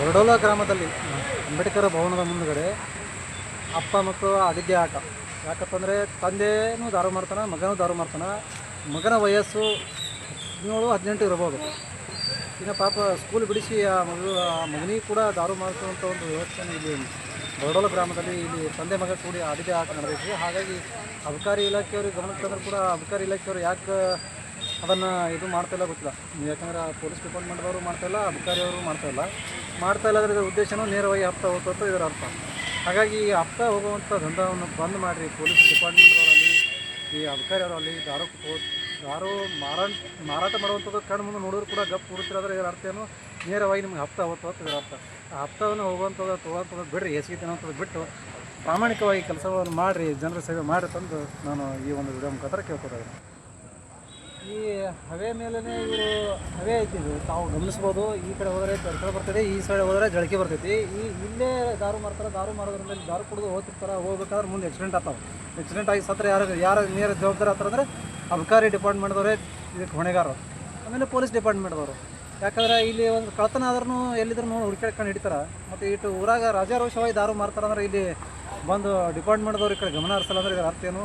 ಬರಡೋಲ ಗ್ರಾಮದಲ್ಲಿ ಅಂಬೇಡ್ಕರ್ ಭವನದ ಮುಂದುಗಡೆ ಅಪ್ಪ ಮಕ್ಕಳು ಆಡಿದ್ದೇ ಆಟ. ಯಾಕಂತಂದರೆ ತಂದೆನೂ ದಾರು ಮಾಡ್ತಾನೆ, ಮಗನೂ ದಾರು ಮಾಡ್ತಾನೆ. ಮಗನ ವಯಸ್ಸು 17-18 ಇರ್ಬೋದು. ಇನ್ನು ಪಾಪ ಸ್ಕೂಲ್ ಬಿಡಿಸಿ ಆ ಮಗನಿಗೆ ಕೂಡ ದಾರು ಮಾಡ್ಕೊಳ್ಳುವಂಥ ಒಂದು ವ್ಯವಸ್ಥೆ ಇಲ್ಲಿ ಬರಡೋಲ ಗ್ರಾಮದಲ್ಲಿ ಇಲ್ಲಿ ತಂದೆ ಮಗ ಕೂಡಿ ಆಡಿದ್ದೇ ಆಟ ನಡೆದಿದೆ. ಹಾಗಾಗಿ ಅಬಕಾರಿ ಇಲಾಖೆಯವ್ರಿಗೆ ಗಮನಕ್ಕೆ ತಂದರೂ ಕೂಡ ಅಬಕಾರಿ ಇಲಾಖೆಯವರು ಯಾಕೆ ಅದನ್ನು ಇದು ಮಾಡ್ತಾಯಿಲ್ಲ ಗೊತ್ತಿಲ್ಲ. ಯಾಕಂದ್ರೆ ಪೊಲೀಸ್ ಡಿಪಾರ್ಟ್ಮೆಂಟ್ದವರು ಮಾಡ್ತಾಯಿಲ್ಲ, ಅಬಕಾರಿಯವರು ಮಾಡ್ತಾಯಿಲ್ಲ ಅದರ ಉದ್ದೇಶನೂ ನೇರವಾಗಿ ಹಪ್ತಾ ಹೋಗ್ತಂತ ಇದರ ಅರ್ಥ. ಹಾಗಾಗಿ ಈ ಹಪ್ತಾ ಹೋಗುವಂಥ ದಂಧವನ್ನು ಬಂದ್ ಮಾಡಿರಿ. ಪೊಲೀಸ್ ಡಿಪಾರ್ಟ್ಮೆಂಟ್ದವರಲ್ಲಿ, ಈ ಅಬಕಾರಿಯವರಲ್ಲಿ ದಾರು ಮಾರಾಟ ಮಾಡುವಂಥದ್ದು ಕಣ್ಣು ಮುಂದೆ ನೋಡಿದ್ರು ಕೂಡ ಗಪ್ ಕೊಡ್ತಿರೋದ್ರೆ ಇದರ ಅರ್ಥ ಏನು, ನೇರವಾಗಿ ನಿಮ್ಗೆ ಹಪ್ತಾ ಹೋಗ್ತದೆ ಇದರ ಅರ್ಥ. ಆ ಹಪ್ತಾವನ್ನು ಹೋಗುವಂಥದ್ದು ತೊಗೊಳ್ಳೋಂಥದ್ದು ಬಿಡ್ರಿ, ಎಸ್ಗೆ ತಿನ್ನೋಂಥದ್ದು ಬಿಟ್ಟು ಪ್ರಾಮಾಣಿಕವಾಗಿ ಕೆಲಸವನ್ನು ಮಾಡಿರಿ, ಜನರ ಸೇವೆ ಮಾಡಿ ತಂದು ನಾನು ಈ ಒಂದು ವಿಡಿಯೋ ಮುಖಾಂತರ ಕೇಳ್ಕೊತಾರೆ. ಈ ಹವೆ ಮೇಲೇ ಇವರು ಹವೆ ಐತಿದ್ದು ತಾವು ಗಮನಿಸ್ಬೋದು. ಈ ಕಡೆ ಹೋದರೆ ತರ್ಕಡೆ ಬರ್ತದೆ, ಈ ಸೈಡ್ ಹೋದರೆ ಜಳಕೆ ಬರ್ತೈತಿ. ಇಲ್ಲೇ ದಾರು ಮಾರ್ತಾರೆ. ದಾರು ಮಾರೋದ್ರಿಂದ ದಾರು ಕುಡಿದು ಹೋಗ್ತಿರ್ತಾರೆ. ಹೋಗ್ಬೇಕಾದ್ರೆ ಮುಂದೆ ಆಕ್ಸಿಡೆಂಟ್ ಆಗಿ ಸತ್ರ ಯಾರು ನೇರ ಜವಾಬ್ದಾರಿ ಆಗ್ತಾರೆ ಅಬಕಾರಿ ಡಿಪಾರ್ಟ್ಮೆಂಟ್ದವರೇ ಇದಕ್ಕೆ ಹೊಣೆಗಾರರು, ಆಮೇಲೆ ಪೊಲೀಸ್ ಡಿಪಾರ್ಟ್ಮೆಂಟ್ದವರು. ಯಾಕಂದ್ರೆ ಇಲ್ಲಿ ಒಂದು ಕಳ್ತನ ಆದ್ರೂ ಎಲ್ಲಿದ್ರು ನೋಡಿ ಹುಡುಕಾಡ್ಕೊಂಡು ಹಿಡಿತಾರೆ. ಮತ್ತು ಇಟ್ಟು ಊರಾಗ ರಾಜಾರೋಷವಾಗಿ ದಾರು ಮಾರ್ತಾರೆ ಅಂದ್ರೆ ಇಲ್ಲಿ ಬಂದು ಡಿಪಾರ್ಟ್ಮೆಂಟ್ದವ್ರು ಈ ಕಡೆ ಗಮನ ಹರಿಸಲ್ಲ ಅಂದ್ರೆ ಇದರ ಅರ್ಥ ಏನು?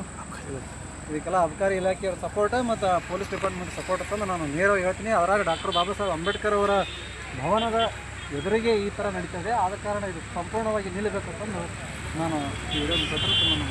ಇದಕ್ಕೆಲ್ಲ ಅಬಕಾರಿ ಇಲಾಖೆಯವ್ರ ಸಪೋರ್ಟ್ ಮತ್ತು ಪೊಲೀಸ್ ಡಿಪಾರ್ಟ್ಮೆಂಟ್ ಸಪೋರ್ಟ್ ಅಂತಂದು ನಾನು ನೇರವಾಗಿ ಹೇಳ್ತೀನಿ. ಅದರಾಗ ಡಾಕ್ಟರ್ ಬಾಬಾ ಸಾಹೇಬ್ ಅಂಬೇಡ್ಕರ್ ಅವರ ಭವನದ ಎದುರಿಗೆ ಈ ಥರ ನಡೀತದೆ. ಆದ ಕಾರಣ ಇದು ಸಂಪೂರ್ಣವಾಗಿ ನಿಲ್ಲಬೇಕಂತಂದು ನಾನು ಈ ವಿಡಿಯೋ ಮುಖಾಂತರ ನಾನು